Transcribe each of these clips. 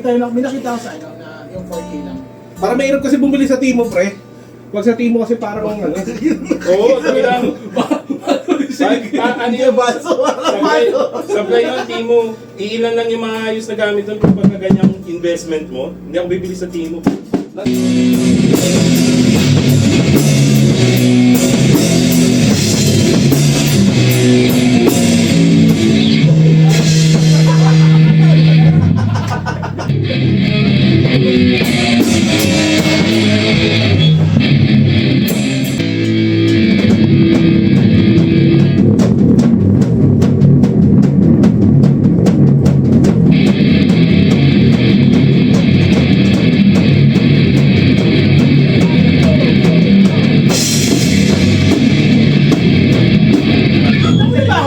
tayo na, may nakita ko sa ano, na yung 4K lang. Para mahirap kasi bumili sa Timo, pre. Pag sa Timo kasi parang ano. Oo, sabi lang. Ano yung baso? Sabi yun, Timo. Iilan lang yung maayos na gamit doon kapag na ganyang investment mo. Hindi ako bibili sa Timo.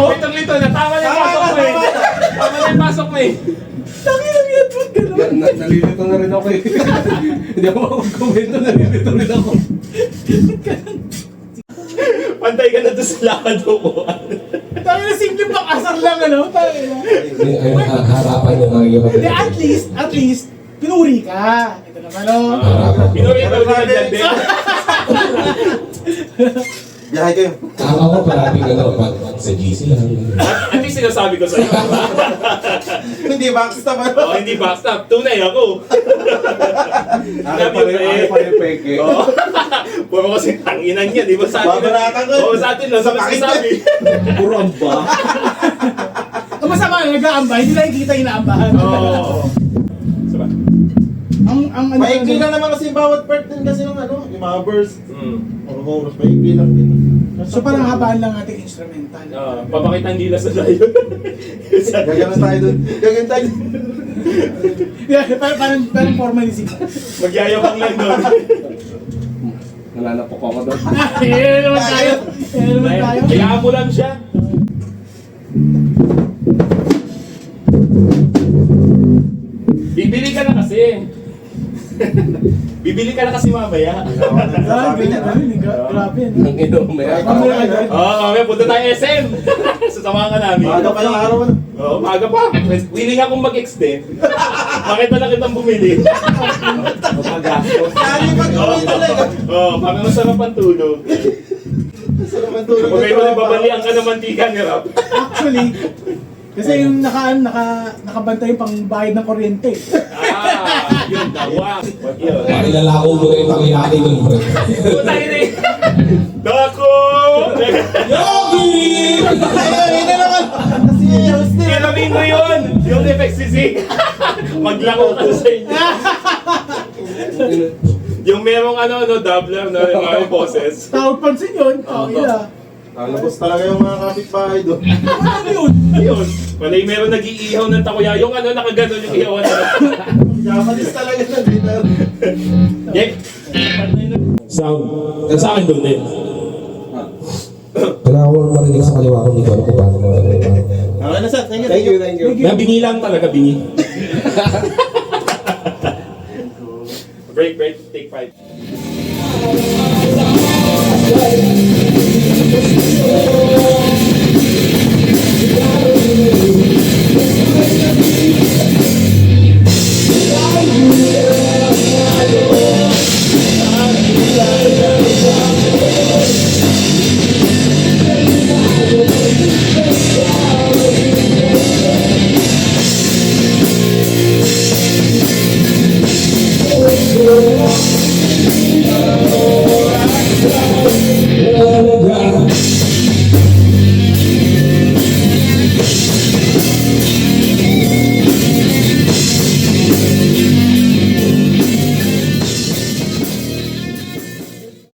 Litong-lito na, tama na yung pasok mo eh. Tama na yung pasok mo eh. Tangin lang yan, ba't gano'n? Nalilito na rin ako eh. Hindi ako makapag-komento, nalilito rin ako. Pantay ka na doon sa lakad mo. Tangin na simple pang asar lang, ano? Tangin na. Ay, harapan yung mga iyo. Hindi, at least, pinuri ka. Ito naman, oh. Pinuri ka na dyan din. Biyahe kayo. Ako parati ano, pag sa GC lang. At least sinasabi ko sa'yo. Hindi backstab ano. Oo, hindi backstab. Tunay ako. Ako pa rin peke. Oo. Puro kasi tanginan yan. Di ba sa atin? Babanatan ko. Oo, sa atin lang. Sa masasabi. Puro amba. Ang masama, nag-aamba, hindi nakikita yung naambahan. Oo. Saba? Ang ano, Maikli lang naman kasi yung bawat part din kasi ng ano, yung mga verse. Puro chorus, maikli lang din. so parang habaan lang ating instrumental. Papakita ang dila sa layo. Gaganon tayo dun. Gaganon tayo dun. Yeah, parang formalism. Magyayabang lang doon. Nalalapok ako doon. Yan naman tayo. Yan naman tayo. Hayaan mo lang siya. Bibili ka na kasi. Bibili ka na kasi mamaya. Grabe, grabe. Ang ino, may Oo, mamaya punta tayo SM. Sasamahan ka namin. Maaga pa yung araw ano. Oo, maaga pa. Willing akong mag-extend. Bakit na kitang bumili? magastos. Kaya pag-uwi talaga. Oo, parang masarap ang tulog. Sarap ang tulog. Kung kayo babalian ka ng mantika ni Rap. Actually, kasi yung nakabantay yung pangbayad ng kuryente. Yun, dawang. Yun. Pakilalako mo rin pag-iaki dun, bro. Putay na eh. Dako! Yogi! Ayun, yun na naman. Kasi yung host din. Kailamin mo yun! Yung effects si Zig. Maglako ka sa inyo. Yung merong doubler na yung mga boses. Tawag pansin yun. Oh, yeah. Talabos talaga yung mga kapitbahay doon. Ano yun? Yun. Wala yung meron nag-iihaw ng takuya. Yung nakaganon yung ihawan na. Japanese talaga na dito. Yek! Sound. Sa akin doon din. Kailangan ko marinig sa kaliwa ko, hindi ko alam kung paano marinig. Okay na sir, thank you. Thank you. May bingi lang talaga, bingi. Break, take 5.